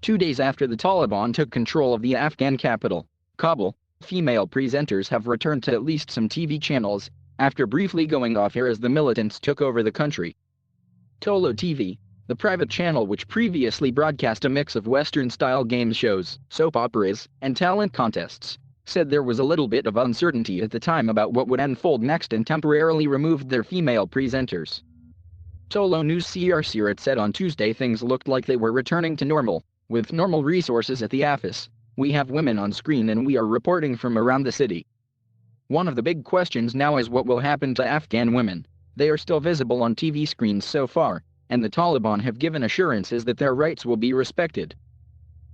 2 days after the Taliban took control of the Afghan capital, Kabul, female presenters have returned to at least some TV channels, after briefly going off air as the militants took over the country. Tolo TV, the private channel which previously broadcast a mix of Western-style game shows, soap operas, and talent contests, said there was a little bit of uncertainty at the time about what would unfold next and temporarily removed their female presenters. Tolo News Siyar Sirat said on Tuesday things looked like they were returning to normal, with normal resources at the office. We have women on screen and we are reporting from around the city. One of the big questions now is what will happen to Afghan women. They are still visible on TV screens so far, and the Taliban have given assurances that their rights will be respected.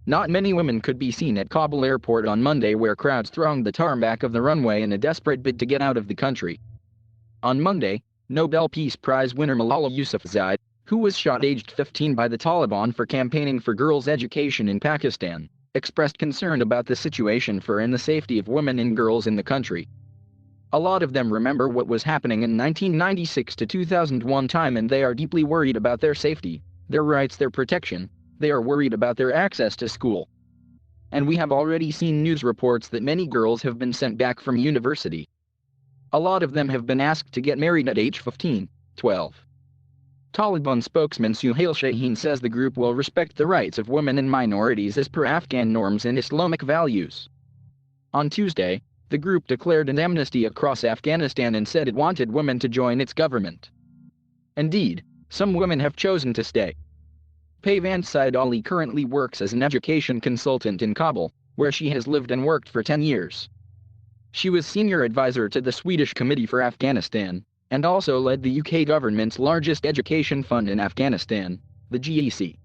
Not many women could be seen at Kabul airport on Monday, where crowds thronged the tarmac of the runway in a desperate bid to get out of the country. On Monday, Nobel Peace Prize winner Malala Yousafzai, who was shot aged 15 by the Taliban for campaigning for girls' education in Pakistan, expressed concern about the situation for and the safety of women and girls in the country. A lot of them remember what was happening in 1996 to 2001 time, and they are deeply worried about their safety, their rights, their protection. They are worried about their access to school. And we have already seen news reports that many girls have been sent back from university. A lot of them have been asked to get married at age 15, 12. Taliban spokesman Suhail Shaheen says the group will respect the rights of women and minorities as per Afghan norms and Islamic values. On Tuesday, the group declared an amnesty across Afghanistan and said it wanted women to join its government. Indeed, some women have chosen to stay. Payvan Said Ali currently works as an education consultant in Kabul, where she has lived and worked for 10 years. She was senior advisor to the Swedish Committee for Afghanistan, and also led the UK government's largest education fund in Afghanistan, the GEC.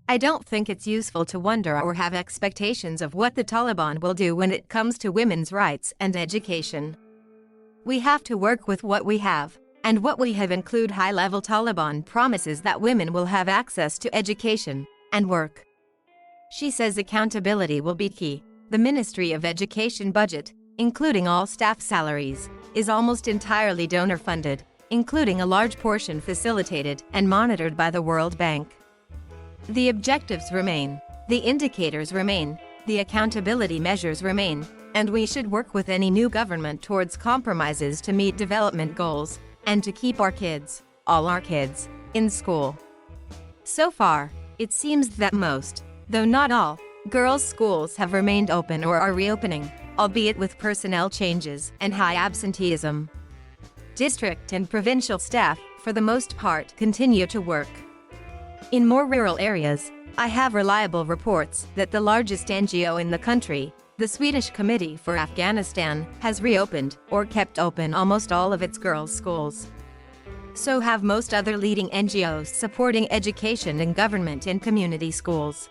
I don't think it's useful to wonder or have expectations of what the Taliban will do when it comes to women's rights and education. We have to work with what we have, and what we have include high-level Taliban promises that women will have access to education and work. She says accountability will be key. The Ministry of Education budget, including all staff salaries, is almost entirely donor-funded, including a large portion facilitated and monitored by the World Bank. The objectives remain, the indicators remain, the accountability measures remain, and we should work with any new government towards compromises to meet development goals, and to keep our kids, all our kids, in school. So far, it seems that most, though not all, girls' schools have remained open or are reopening, albeit with personnel changes and high absenteeism. District and provincial staff, for the most part, continue to work. In more rural areas, I have reliable reports that the largest NGO in the country, the Swedish Committee for Afghanistan, has reopened or kept open almost all of its girls' schools. So have most other leading NGOs supporting education in government and community schools.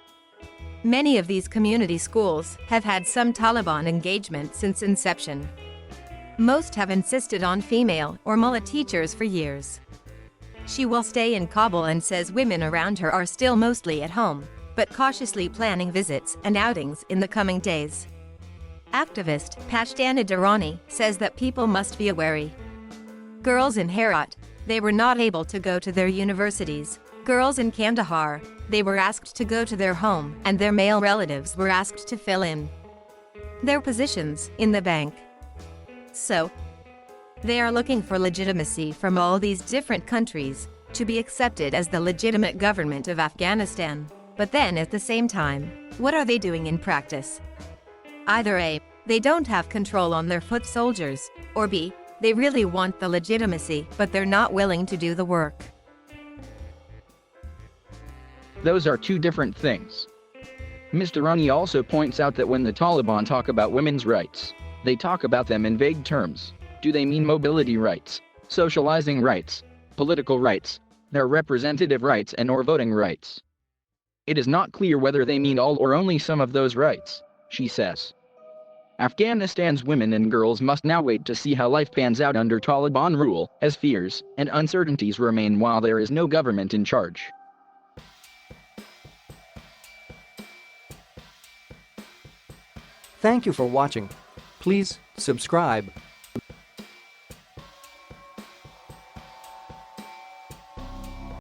Many of these community schools have had some Taliban engagement since inception. Most have insisted on female or mullah teachers for years. She will stay in Kabul and says women around her are still mostly at home, but cautiously planning visits and outings in the coming days. Activist Pashtana Durrani says that people must be wary. Girls in Herat, they were not able to go to their universities. Girls in Kandahar, they were asked to go to their home, and their male relatives were asked to fill in their positions in the bank. So, they are looking for legitimacy from all these different countries to be accepted as the legitimate government of Afghanistan. But then at the same time, what are they doing in practice? Either A, they don't have control on their foot soldiers, or B, they really want the legitimacy but they're not willing to do the work. Those are two different things. Mr. Rani also points out that when the Taliban talk about women's rights, they talk about them in vague terms. Do they mean mobility rights, socializing rights, political rights, their representative rights and/or voting rights? It is not clear whether they mean all or only some of those rights, she says. Afghanistan's women and girls must now wait to see how life pans out under Taliban rule, as fears and uncertainties remain while there is no government in charge. Thank you for watching. Please subscribe.